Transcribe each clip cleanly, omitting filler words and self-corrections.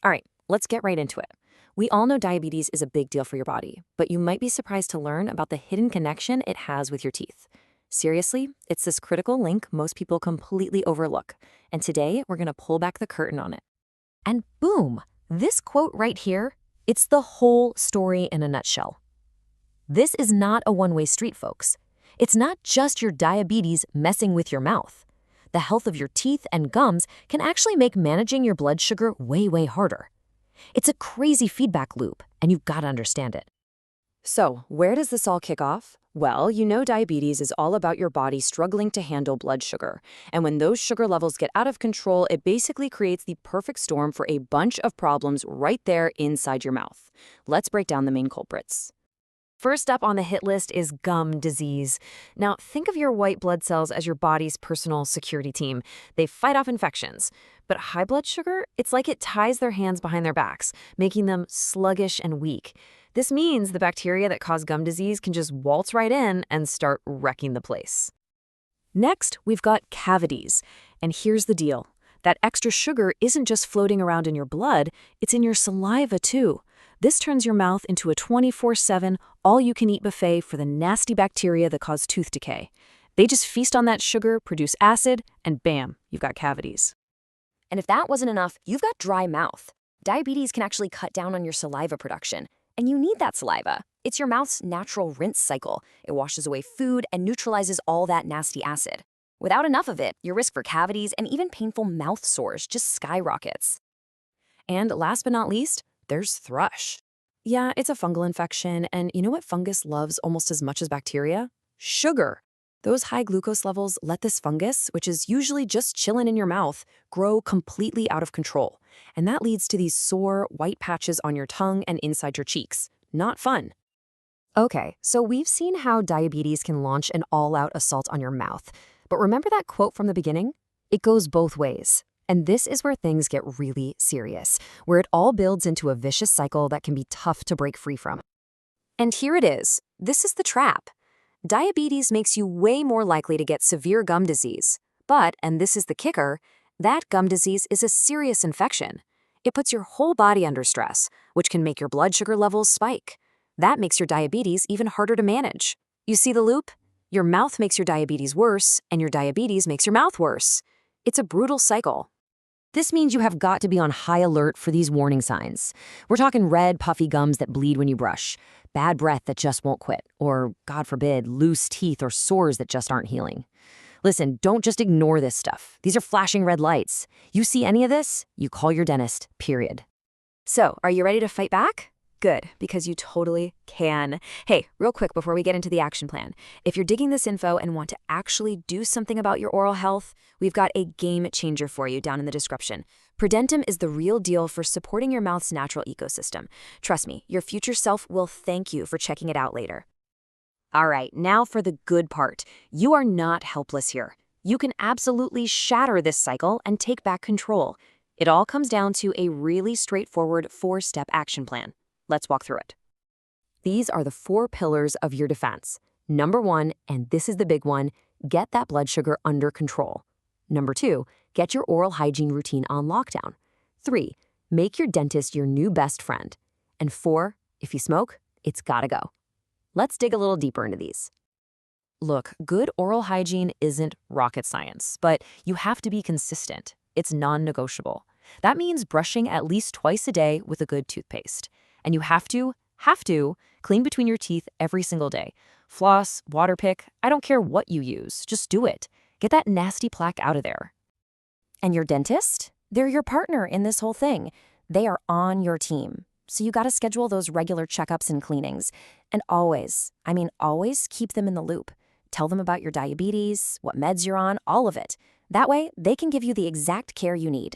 All right, let's get right into it. We all know diabetes is a big deal for your body, but you might be surprised to learn about the hidden connection it has with your teeth. Seriously, it's this critical link most people completely overlook. And today, we're going to pull back the curtain on it. And boom, this quote right here, it's the whole story in a nutshell. This is not a one-way street, folks. It's not just your diabetes messing with your mouth. The health of your teeth and gums can actually make managing your blood sugar way harder. It's a crazy feedback loop, and you've got to understand it. So, where does this all kick off? Well, you know diabetes is all about your body struggling to handle blood sugar. And when those sugar levels get out of control, it basically creates the perfect storm for a bunch of problems right there inside your mouth. Let's break down the main culprits. First up on the hit list is gum disease. Now, think of your white blood cells as your body's personal security team. They fight off infections. But high blood sugar, it's like it ties their hands behind their backs, making them sluggish and weak. This means the bacteria that cause gum disease can just waltz right in and start wrecking the place. Next, we've got cavities. And here's the deal. That extra sugar isn't just floating around in your blood, it's in your saliva too. This turns your mouth into a 24/7, all-you-can-eat buffet for the nasty bacteria that cause tooth decay. They just feast on that sugar, produce acid, and bam, you've got cavities. And if that wasn't enough, you've got dry mouth. Diabetes can actually cut down on your saliva production, and you need that saliva. It's your mouth's natural rinse cycle. It washes away food and neutralizes all that nasty acid. Without enough of it, your risk for cavities and even painful mouth sores just skyrockets. And last but not least, there's thrush. Yeah, it's a fungal infection, and you know what fungus loves almost as much as bacteria? Sugar. Those high glucose levels let this fungus, which is usually just chilling in your mouth, grow completely out of control. And that leads to these sore, white patches on your tongue and inside your cheeks. Not fun. Okay, so we've seen how diabetes can launch an all-out assault on your mouth. But remember that quote from the beginning? It goes both ways. And this is where things get really serious, where it all builds into a vicious cycle that can be tough to break free from. And here it is. This is the trap. Diabetes makes you way more likely to get severe gum disease. But, and this is the kicker, that gum disease is a serious infection. It puts your whole body under stress, which can make your blood sugar levels spike. That makes your diabetes even harder to manage. You see the loop? Your mouth makes your diabetes worse, and your diabetes makes your mouth worse. It's a brutal cycle. This means you have got to be on high alert for these warning signs. We're talking red, puffy gums that bleed when you brush, bad breath that just won't quit, or, God forbid, loose teeth or sores that just aren't healing. Listen, don't just ignore this stuff. These are flashing red lights. You see any of this, you call your dentist, period. So, are you ready to fight back? Good, because you totally can. Hey, real quick before we get into the action plan, if you're digging this info and want to actually do something about your oral health, we've got a game changer for you down in the description. Prodentum is the real deal for supporting your mouth's natural ecosystem. Trust me, your future self will thank you for checking it out later. All right, now for the good part. You are not helpless here. You can absolutely shatter this cycle and take back control. It all comes down to a really straightforward 4-step action plan. Let's walk through it. These are the 4 pillars of your defense. Number 1, and this is the big one, get that blood sugar under control. Number 2, get your oral hygiene routine on lockdown. 3, make your dentist your new best friend. And 4, if you smoke, it's gotta go. Let's dig a little deeper into these. Look, good oral hygiene isn't rocket science, but you have to be consistent. It's non-negotiable. That means brushing at least twice a day with a good toothpaste. And you have to clean between your teeth every single day. Floss, water pick, I don't care what you use, just do it. Get that nasty plaque out of there. And your dentist? They're your partner in this whole thing. They are on your team. So you gotta schedule those regular checkups and cleanings. And always keep them in the loop. Tell them about your diabetes, what meds you're on, all of it. That way, they can give you the exact care you need.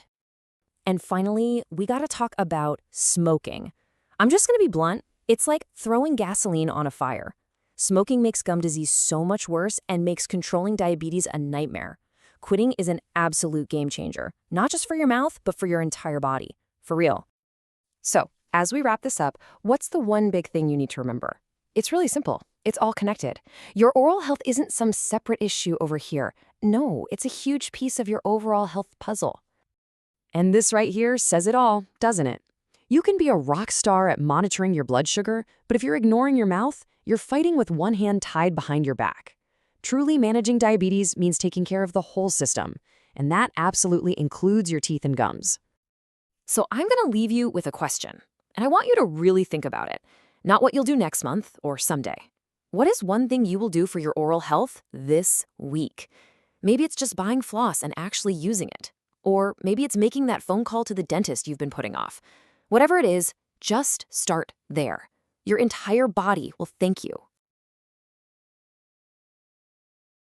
And finally, we gotta talk about smoking. I'm just gonna be blunt, it's like throwing gasoline on a fire. Smoking makes gum disease so much worse and makes controlling diabetes a nightmare. Quitting is an absolute game changer, not just for your mouth, but for your entire body. For real. So, as we wrap this up, what's the one big thing you need to remember? It's really simple. It's all connected. Your oral health isn't some separate issue over here. No, it's a huge piece of your overall health puzzle. And this right here says it all, doesn't it? You can be a rock star at monitoring your blood sugar, but if you're ignoring your mouth, you're fighting with one hand tied behind your back. Truly managing diabetes means taking care of the whole system, and that absolutely includes your teeth and gums. So I'm going to leave you with a question, and I want you to really think about it. Not what you'll do next month or someday. What is one thing you will do for your oral health this week? Maybe it's just buying floss and actually using it. Or maybe it's making that phone call to the dentist you've been putting off. Whatever it is, just start there. Your entire body will thank you.